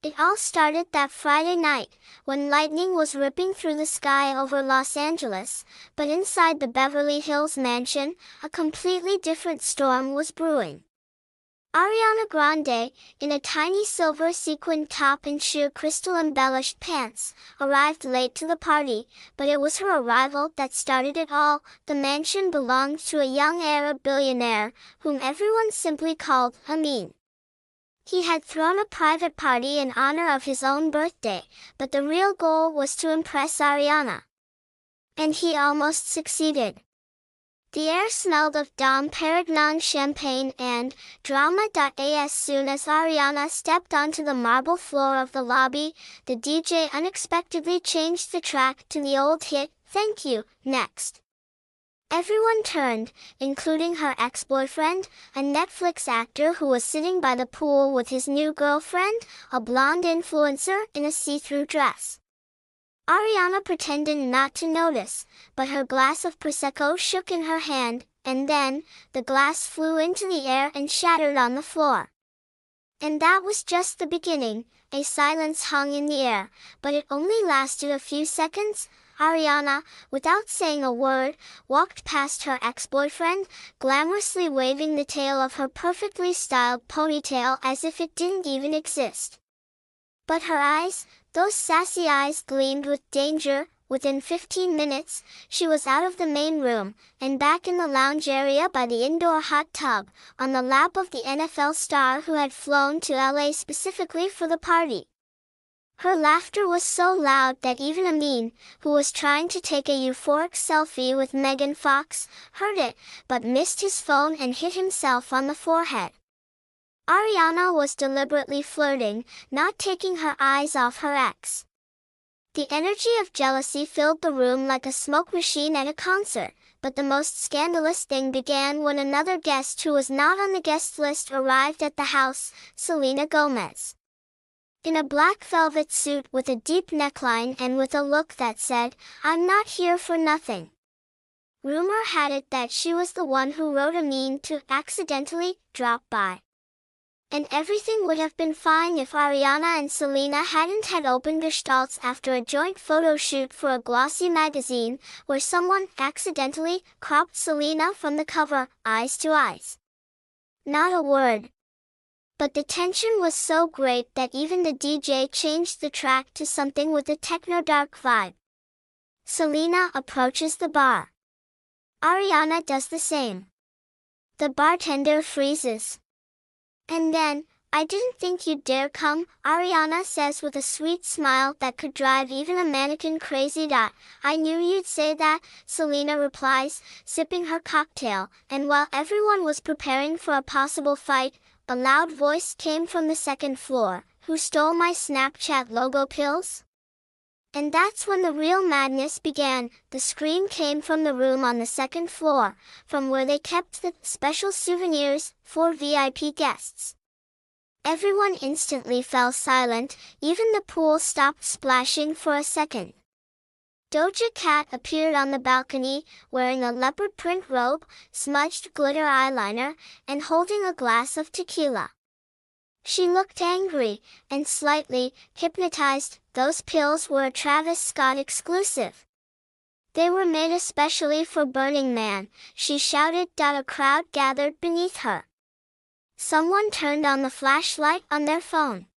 It all started that Friday night, when lightning was ripping through the sky over Los Angeles, but inside the Beverly Hills mansion, a completely different storm was brewing. Ariana Grande, in a tiny silver sequined top and sheer crystal-embellished pants, arrived late to the party, but it was her arrival that started it all. The mansion belonged to a young Arab billionaire, whom everyone simply called Amin. He had thrown a private party in honor of his own birthday, but the real goal was to impress Ariana. And he almost succeeded. The air smelled of Dom Perignon champagne and drama. As soon as Ariana stepped onto the marble floor of the lobby, the DJ unexpectedly changed the track to the old hit, "Thank You, Next." Everyone turned, including her ex-boyfriend, a Netflix actor who was sitting by the pool with his new girlfriend, a blonde influencer in a see-through dress. Ariana pretended not to notice, but her glass of Prosecco shook in her hand, and then, the glass flew into the air and shattered on the floor. And that was just the beginning. A silence hung in the air, but it only lasted a few seconds. Ariana, without saying a word, walked past her ex-boyfriend, glamorously waving the tail of her perfectly styled ponytail as if it didn't even exist. But her eyes, those sassy eyes, gleamed with danger. Within 15 minutes, she was out of the main room, and back in the lounge area by the indoor hot tub, on the lap of the NFL star who had flown to LA specifically for the party. Her laughter was so loud that even Amin, who was trying to take a euphoric selfie with Megan Fox, heard it, but missed his phone and hit himself on the forehead. Ariana was deliberately flirting, not taking her eyes off her ex. The energy of jealousy filled the room like a smoke machine at a concert, but the most scandalous thing began when another guest who was not on the guest list arrived at the house, Selena Gomez. In a black velvet suit with a deep neckline and with a look that said, "I'm not here for nothing." Rumor had it that she was the one who wrote Amin to accidentally drop by. And everything would have been fine if Ariana and Selena hadn't had open gestalts after a joint photo shoot for a glossy magazine, where someone accidentally cropped Selena from the cover, eyes to eyes. Not a word. But the tension was so great that even the DJ changed the track to something with a techno-dark vibe. Selena approaches the bar. Ariana does the same. The bartender freezes. And then, "I didn't think you'd dare come," Ariana says with a sweet smile that could drive even a mannequin crazy. "I knew you'd say that," Selena replies, sipping her cocktail, and while everyone was preparing for a possible fight, a loud voice came from the second floor, "Who stole my Snapchat logo pills?" And that's when the real madness began. The scream came from the room on the second floor, from where they kept the special souvenirs for VIP guests. Everyone instantly fell silent, even the pool stopped splashing for a second. Doja Cat appeared on the balcony, wearing a leopard print robe, smudged glitter eyeliner, and holding a glass of tequila. She looked angry, and slightly hypnotized. Those pills were a Travis Scott exclusive. They were made especially for Burning Man, she shouted. A crowd gathered beneath her. Someone turned on the flashlight on their phone.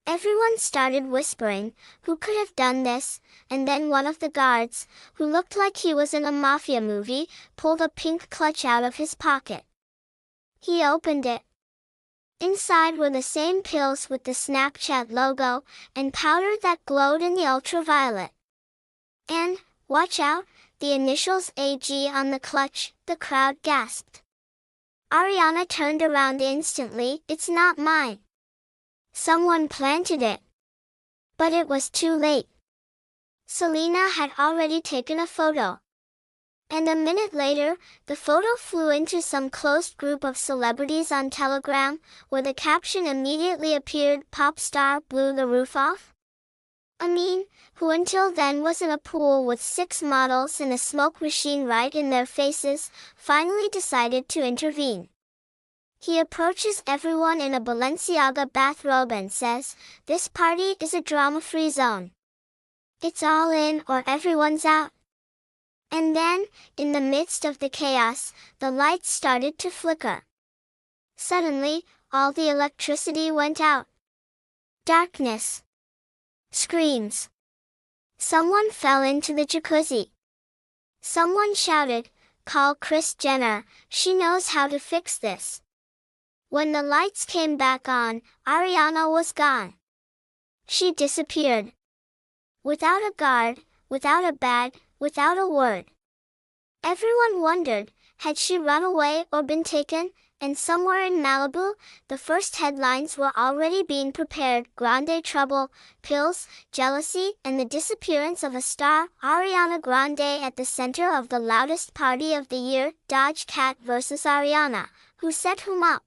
Everyone started whispering, "Who could have done this?" And then one of the guards, who looked like he was in a mafia movie, pulled a pink clutch out of his pocket. He opened it. Inside were the same pills with the Snapchat logo, and powder that glowed in the ultraviolet. And, "Watch out," the initials AG on the clutch, the crowd gasped. Ariana turned around instantly. "It's not mine. Someone planted it." But it was too late. Selena had already taken a photo. And a minute later, the photo flew into some closed group of celebrities on Telegram, where the caption immediately appeared, "Pop star blew the roof off." Amin, who until then was in a pool with 6 models and a smoke machine right in their faces, finally decided to intervene. He approaches everyone in a Balenciaga bathrobe and says, "This party is a drama-free zone. It's all in or everyone's out." And then, in the midst of the chaos, the lights started to flicker. Suddenly, all the electricity went out. Darkness. Screams. Someone fell into the jacuzzi. Someone shouted, "Call Kris Jenner, she knows how to fix this." When the lights came back on, Ariana was gone. She disappeared. Without a guard, without a bag, without a word. Everyone wondered, had she run away or been taken? And somewhere in Malibu, the first headlines were already being prepared: Grande trouble, pills, jealousy, and the disappearance of a star. Ariana Grande at the center of the loudest party of the year, Doja Cat versus Ariana, who set whom up?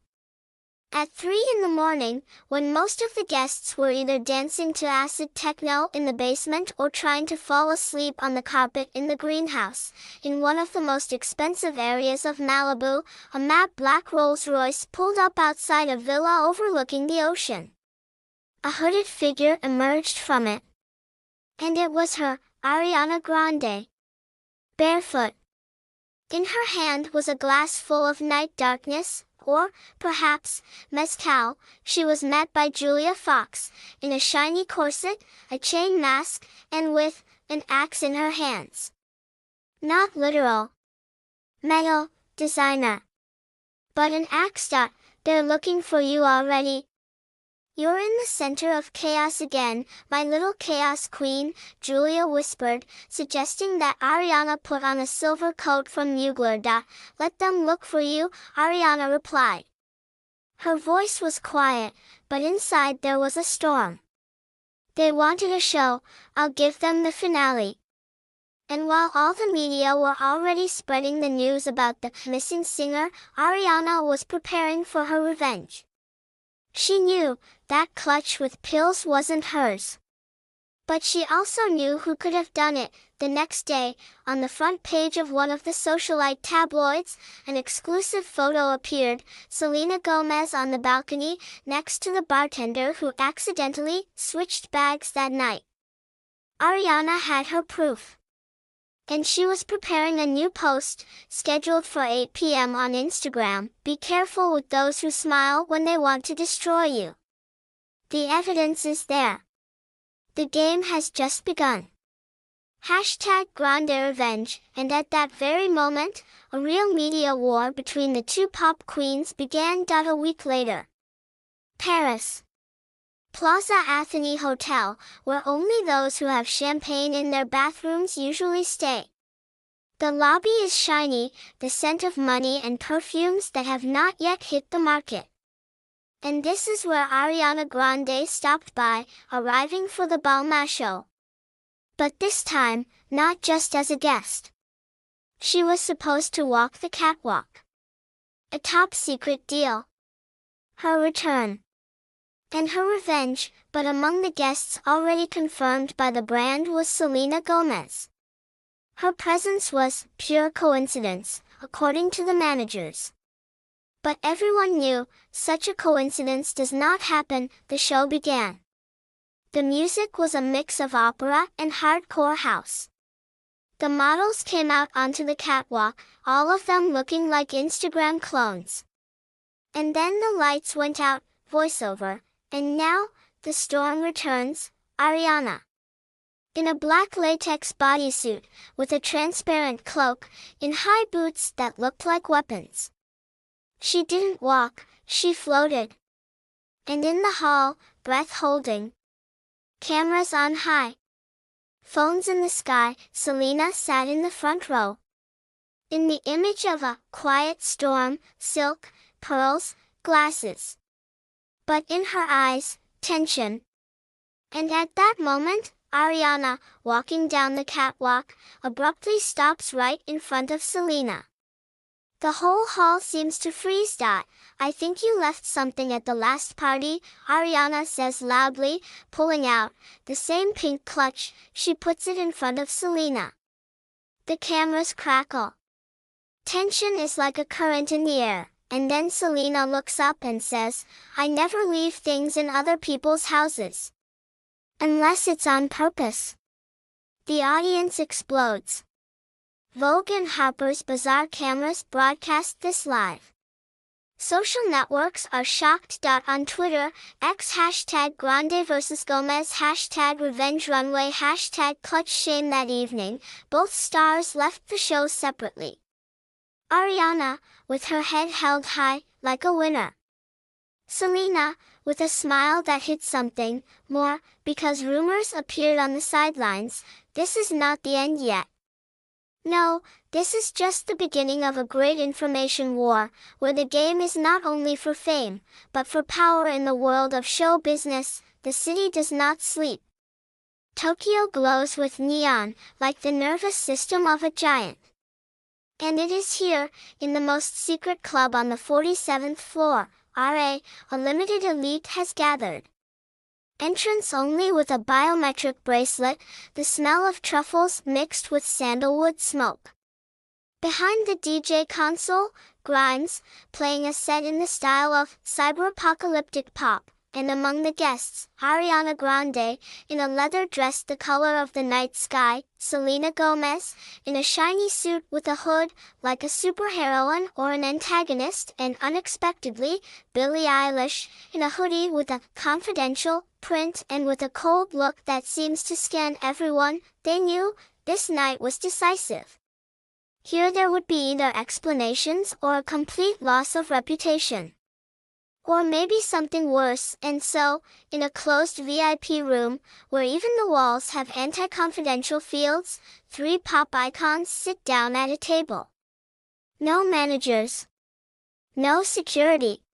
At 3 in the morning, when most of the guests were either dancing to acid techno in the basement or trying to fall asleep on the carpet in the greenhouse, in one of the most expensive areas of Malibu, a matte black Rolls-Royce pulled up outside a villa overlooking the ocean. A hooded figure emerged from it. And it was her, Ariana Grande. Barefoot. In her hand was a glass full of night darkness, or, perhaps, mezcal. She was met by Julia Fox, in a shiny corset, a chain mask, and with an axe in her hands. Not literal. Metal, designer. But an axe. They're looking for you already. "You're in the center of chaos again, my little chaos queen," Julia whispered, suggesting that Ariana put on a silver coat from Mugler. "Let them look for you," Ariana replied. Her voice was quiet, but inside there was a storm. "They wanted a show, I'll give them the finale." And while all the media were already spreading the news about the missing singer, Ariana was preparing for her revenge. She knew that clutch with pills wasn't hers. But she also knew who could have done it. The next day, on the front page of one of the socialite tabloids, an exclusive photo appeared: Selena Gomez on the balcony, next to the bartender who accidentally switched bags that night. Ariana had her proof. And she was preparing a new post, scheduled for 8 p.m. on Instagram. "Be careful with those who smile when they want to destroy you. The evidence is there. The game has just begun." #Grande Revenge. And at that very moment, a real media war between the two pop queens began. A week later. Paris. Plaza Athénée Hotel, where only those who have champagne in their bathrooms usually stay. The lobby is shiny, the scent of money and perfumes that have not yet hit the market. And this is where Ariana Grande stopped by, arriving for the Balmain show. But this time, not just as a guest. She was supposed to walk the catwalk. A top-secret deal. Her return. And her revenge, but among the guests already confirmed by the brand was Selena Gomez. Her presence was pure coincidence, according to the managers. But everyone knew, such a coincidence does not happen. The show began. The music was a mix of opera and hardcore house. The models came out onto the catwalk, all of them looking like Instagram clones. And then the lights went out, voiceover. And now, the storm returns. Ariana. In a black latex bodysuit, with a transparent cloak, in high boots that looked like weapons. She didn't walk, she floated. And in the hall, breath-holding. Cameras on high. Phones in the sky, Selena sat in the front row. In the image of a quiet storm, silk, pearls, glasses. But in her eyes, tension. And at that moment, Ariana, walking down the catwalk, abruptly stops right in front of Selena. The whole hall seems to freeze. "I think you left something at the last party," Ariana says loudly, pulling out the same pink clutch. She puts it in front of Selena. The cameras crackle. Tension is like a current in the air. and then Selena looks up and says, "I never leave things in other people's houses. Unless it's on purpose." The audience explodes. Vogue and Harper's Bazaar cameras broadcast this live. Social networks are shocked. On Twitter, X #Grande vs Gomez #Revenge Runway #Clutch Shame. That evening, both stars left the show separately. Ariana, with her head held high, like a winner. Selena, with a smile that hid something more, because rumors appeared on the sidelines. This is not the end yet. No, this is just the beginning of a great information war, where the game is not only for fame, but for power in the world of show business. The city does not sleep. Tokyo glows with neon, like the nervous system of a giant. And it is here, in the most secret club on the 47th floor, a limited elite has gathered. Entrance only with a biometric bracelet, the smell of truffles mixed with sandalwood smoke. Behind the DJ console, Grimes, playing a set in the style of cyber-apocalyptic pop, and among the guests, Ariana Grande, in a leather dress the color of the night sky, Selena Gomez, in a shiny suit with a hood, like a superheroine or an antagonist, and unexpectedly, Billie Eilish, in a hoodie with a confidential print and with a cold look that seems to scan everyone. They knew this night was decisive. Here there would be either explanations or a complete loss of reputation. Or maybe something worse, and so, in a closed VIP room, where even the walls have anti-confidential fields, 3 pop icons sit down at a table. No managers. No security.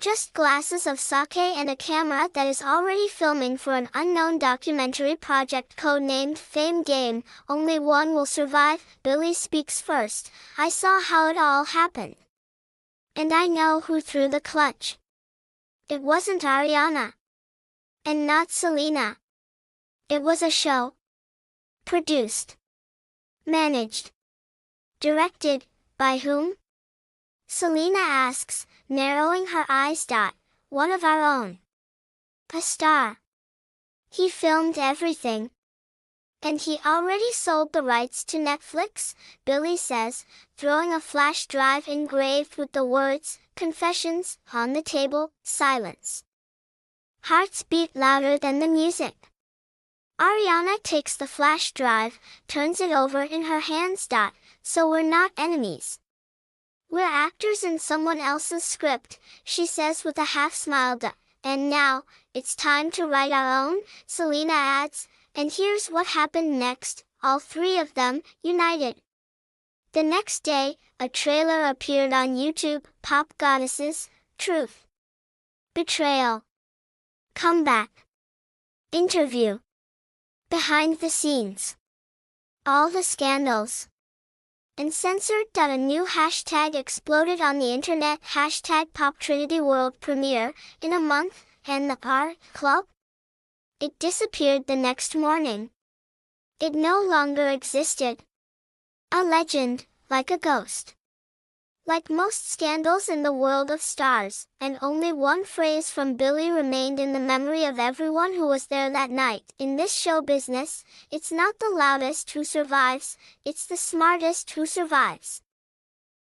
Just glasses of sake and a camera that is already filming for an unknown documentary project codenamed Fame Game. Only one will survive. Billie speaks first. "I saw how it all happened. And I know who threw the clutch. It wasn't Ariana. And not Selena. It was a show. Produced. Managed. Directed, by whom?" Selena asks, narrowing her eyes. "One of our own. A star. He filmed everything. And he already sold the rights to Netflix," Billie says, throwing a flash drive engraved with the words, "Confessions," on the table. Silence. Hearts beat louder than the music. Ariana takes the flash drive, turns it over in her hands. "So we're not enemies. We're actors in someone else's script," she says with a half smile. "And now, it's time to write our own," Selena adds. And here's what happened next, all 3 of them, united. The next day, a trailer appeared on YouTube. Pop goddesses, truth. Betrayal. Comeback. Interview. Behind the scenes. All the scandals. Uncensored. A new hashtag exploded on the internet. #PopTrinityWorld World Premiere, in a month, and the R Club? It disappeared the next morning. It no longer existed. A legend, like a ghost. Like most scandals in the world of stars, and only one phrase from Billie remained in the memory of everyone who was there that night. "In this show business, it's not the loudest who survives, it's the smartest who survives."